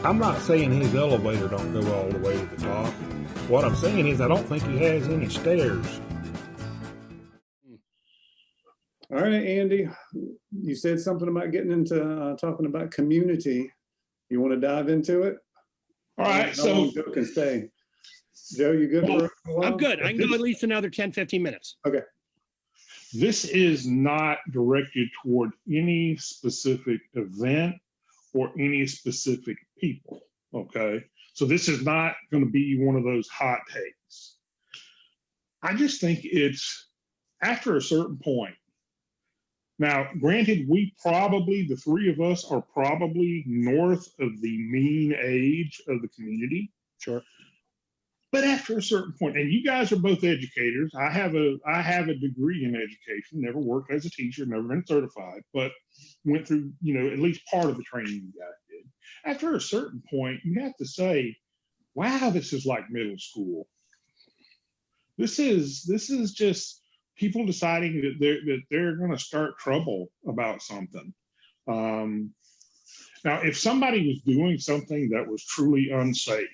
I'm not saying his elevator don't go all the way to the top. What I'm saying is I don't think he has any stairs. All right, Andy, you said something about getting into talking about community. You want to dive into it? All right. How long Joe can stay? Joe, you good for a while? I'm good. I can go at least another 10, 15 minutes. Okay. This is not directed toward any specific event or any specific people. Okay. So this is not going to be one of those hot takes. I just think it's after a certain point. Now, granted, the three of us are probably north of the mean age of the community. Sure. But after a certain point, and you guys are both educators. I have a degree in education, never worked as a teacher, never been certified, but went through, at least part of the training you guys did. After a certain point, you have to say, wow, this is like middle school. This is just people deciding that they're going to start trouble about something. Now, if somebody was doing something that was truly unsafe,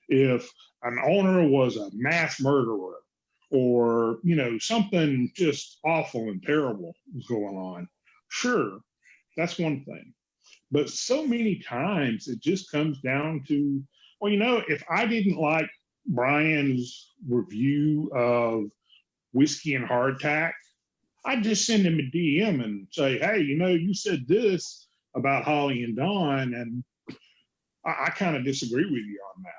if an owner was a mass murderer or, something just awful and terrible was going on, sure, that's one thing. But so many times it just comes down to, well, if I didn't like Brian's review of Whiskey and Hardtack, I'd just send him a DM and say, hey, you said this about Holly and Dawn, and I kind of disagree with you on that.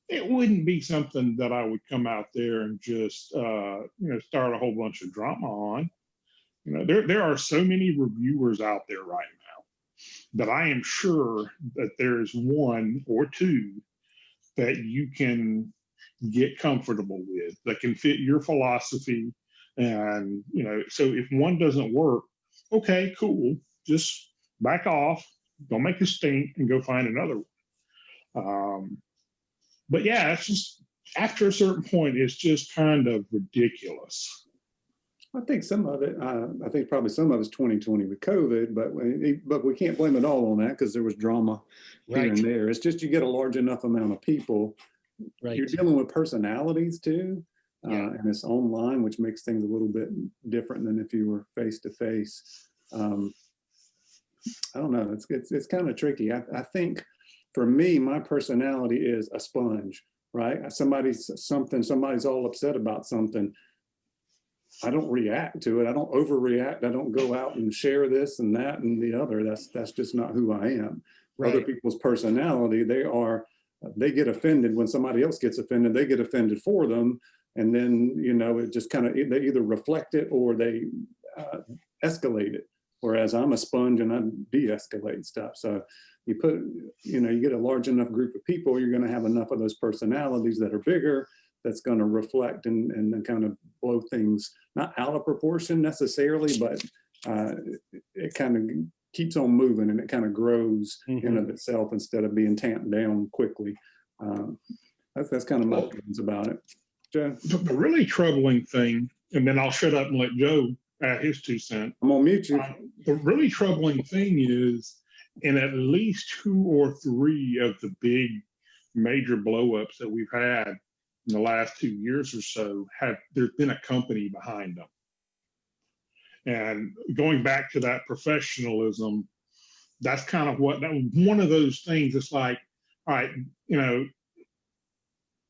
It wouldn't be something that I would come out there and just, start a whole bunch of drama on. There are so many reviewers out there right now that I am sure that there's one or two that you can get comfortable with, that can fit your philosophy. And, so if one doesn't work, okay, cool. Just back off, don't make a stink, and go find another one. But yeah, it's just after a certain point, it's just kind of ridiculous. I think some of it, I think probably some of it's 2020 with COVID, but we can't blame it all on that because there was drama here and there. It's just you get a large enough amount of people. Right. You're dealing with personalities too, and it's online, which makes things a little bit different than if you were face to face. I don't know. It's kind of tricky. I think for me, my personality is a sponge, right? Somebody's all upset about something. I don't react to it. I don't overreact. I don't go out and share this and that and the other. That's just not who I am. Right. Other people's personality, they get offended when somebody else gets offended. They get offended for them. And then, it just kind of, they either reflect it or they escalate it. Whereas I'm a sponge and I de-escalate stuff. So you get a large enough group of people, you're going to have enough of those personalities that are bigger, that's going to reflect and then kind of blow things, not out of proportion necessarily, but it kind of keeps on moving and it kind of grows in of itself instead of being tamped down quickly. That's kind of my feelings about it. Joe? The really troubling thing, and then I'll shut up and let Joe add his 2 cents. I'm gonna mute you. The really troubling thing is, in at least 2 or 3 of the big major blowups that we've had in the last 2 years or so, there's been a company behind them. And going back to that professionalism, that's kind of one of those things. It's like, all right,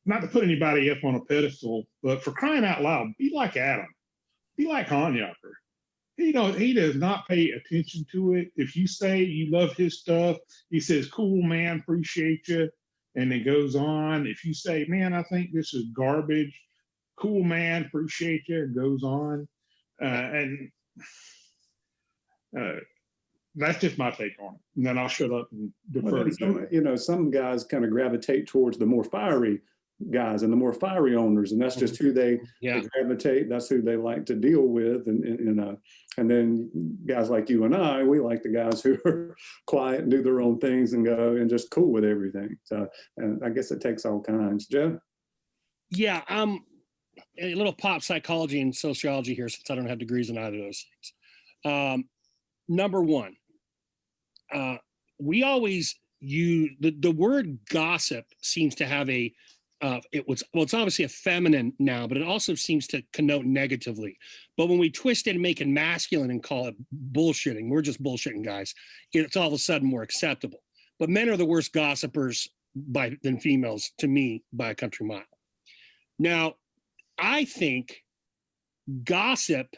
not to put anybody up on a pedestal, but for crying out loud, be like Adam, be like Hanyaker. He does not pay attention to it. If you say you love his stuff, he says, cool, man, appreciate you. And it goes on. If you say, man, I think this is garbage, cool, man, appreciate you, it goes on. That's just my take on it. And then I'll shut up and defer to you. Some guys kind of gravitate towards the more fiery guys and the more fiery owners, and that's just who they gravitate. That's who they like to deal with, and then guys like you and I, we like the guys who are quiet and do their own things and go and just cool with everything. So, and I guess it takes all kinds. Joe? Yeah, a little pop psychology and sociology here, since I don't have degrees in either of those things. Number one, we always the word gossip seems to have it's obviously a feminine now, but it also seems to connote negatively. But when we twist it and make it masculine and call it bullshitting, we're just bullshitting guys, it's all of a sudden more acceptable. But men are the worst gossipers than females, to me, by a country mile. Now, I think gossip,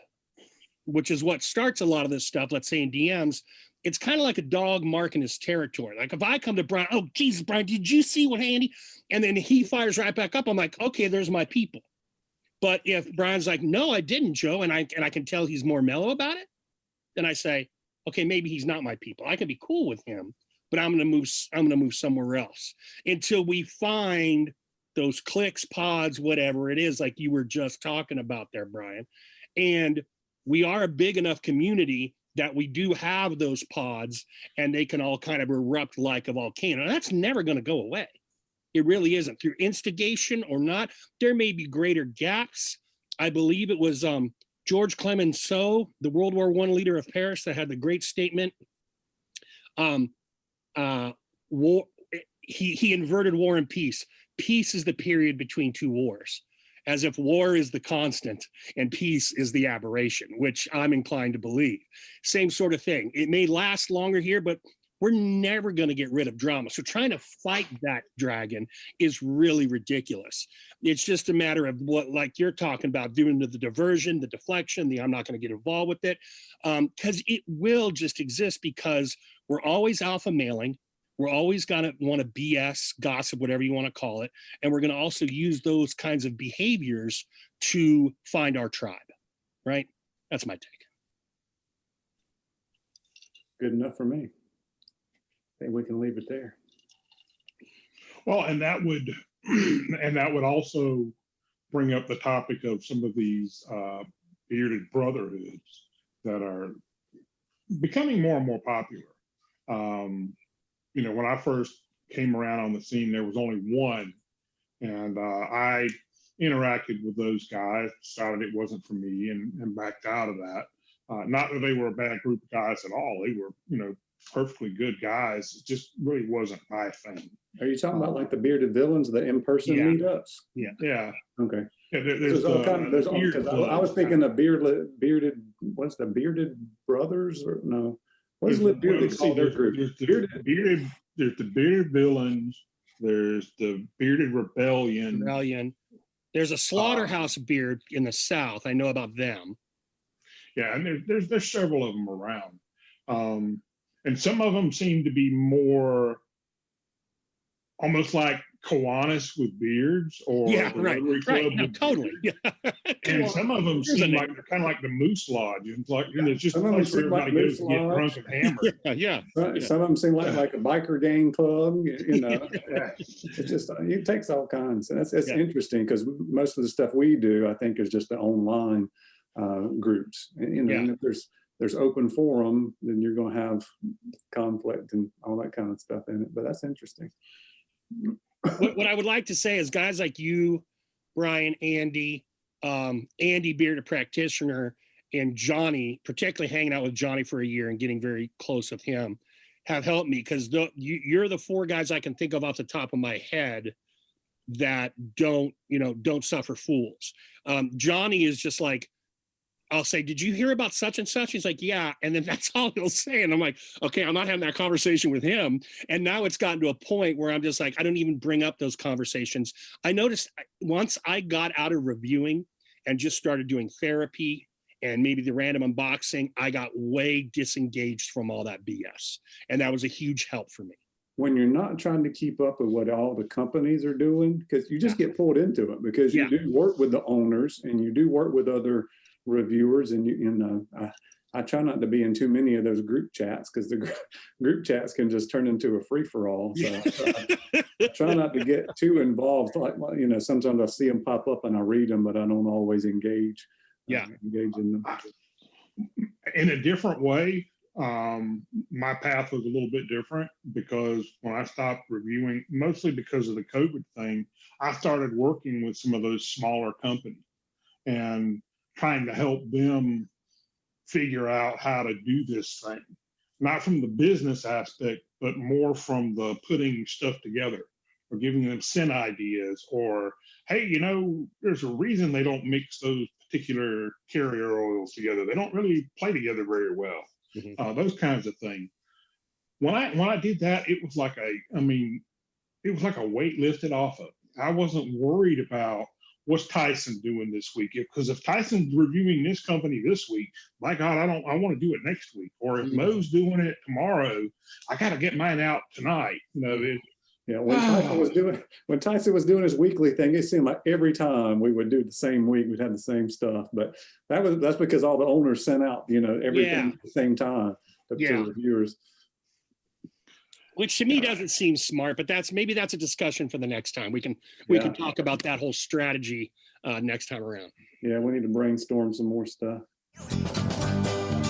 which is what starts a lot of this stuff, let's say in DMs, it's kind of like a dog marking his territory. Like if I come to Brian, oh, Jesus, Brian, did you see what Andy? And then he fires right back up. I'm like, okay, there's my people. But if Brian's like, no, I didn't, Joe, and I can tell he's more mellow about it, then I say, okay, maybe he's not my people. I can be cool with him, but I'm going to move somewhere else until we find those clicks, pods, whatever it is, like you were just talking about there, Brian. And we are a big enough community that we do have those pods and they can all kind of erupt like a volcano. And that's never going to go away. It really isn't. Through instigation or not, there may be greater gaps. I believe it was George Clemenceau, the World War I leader of Paris, that had the great statement. War. He inverted war and peace. Peace is the period between two wars, as if war is the constant and peace is the aberration, which I'm inclined to believe. Same sort of thing. It may last longer here, but we're never going to get rid of drama. So trying to fight that dragon is really ridiculous. It's just a matter of what, like you're talking about, doing the diversion, the deflection, the I'm not going to get involved with it, because it will just exist because we're always alpha mailing. We're always going to want to BS, gossip, whatever you want to call it. And we're going to also use those kinds of behaviors to find our tribe, right? That's my take. Good enough for me. I think we can leave it there. Well, and that would also bring up the topic of some of these bearded brotherhoods that are becoming more and more popular. You know, when I first came around on the scene, there was only one, and I interacted with those guys, decided it wasn't for me, and backed out of that. Not that they were a bad group of guys at all. They were, you know, perfectly good guys. It just really wasn't my thing. Are you talking about like the bearded villains, the in-person meetups? Yeah. Okay. Yeah, There's all kind of, because I was thinking of bearded, what's the bearded brothers or no? What is it bearded called their group? There's the bearded villains. There's the bearded rebellion. There's a slaughterhouse beard in the South. I know about them. Yeah, and there's several of them around. And some of them seem to be more almost like Kiwanis with beards, or yeah, the right, Rotary Club no, totally. Yeah. And some of them seem like they're kind of like the Moose Lodge. It's like, you know, it's just a place where everybody goes to get drunk and hammered. Yeah. Some of them seem like a biker gang club. You know, it's just it takes all kinds. And that's interesting because most of the stuff we do, I think, is just the online groups. And, you know, and if there's open forum, then you're going to have conflict and all that kind of stuff in it. But that's interesting. What I would like to say is guys like you, Brian, Andy, bearded practitioner, and Johnny, particularly hanging out with Johnny for a year and getting very close with him, have helped me because you're the four guys I can think of off the top of my head that don't suffer fools. Johnny is just like, I'll say, did you hear about such and such? He's like, yeah. And then that's all he'll say. And I'm like, okay, I'm not having that conversation with him. And now it's gotten to a point where I'm just like, I don't even bring up those conversations. I noticed once I got out of reviewing and just started doing therapy and maybe the random unboxing, I got way disengaged from all that BS. And that was a huge help for me. When you're not trying to keep up with what all the companies are doing, because you just get pulled into it because you do work with the owners and you do work with other reviewers, and you know, I try not to be in too many of those group chats because the group chats can just turn into a free-for-all. So I try not to get too involved. Like, you know, sometimes I see them pop up and I read them, but I don't always engage in them. In a different way, my path was a little bit different because when I stopped reviewing, mostly because of the COVID thing, I started working with some of those smaller companies and trying to help them figure out how to do this thing. not from the business aspect, but more from the putting stuff together or giving them scent ideas, or, hey, there's a reason they don't mix those particular carrier oils together. They don't really play together very well. Those kinds of things. When I did that, it was like it was like a weight lifted off of me. I wasn't worried about what's Tyson doing this week, because if Tyson's reviewing this company this week, my God, I want to do it next week. Or if Mo's doing it tomorrow, I got to get mine out tonight. When Tyson was doing his weekly thing, it seemed like every time we would do the same week, we'd have the same stuff. But that's because all the owners sent out, everything at the same time to reviewers. Which to me doesn't seem smart, but maybe that's a discussion for the next time. We can talk about that whole strategy next time around. Yeah, we need to brainstorm some more stuff.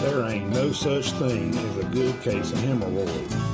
There ain't no such thing as a good case of hemorrhoids.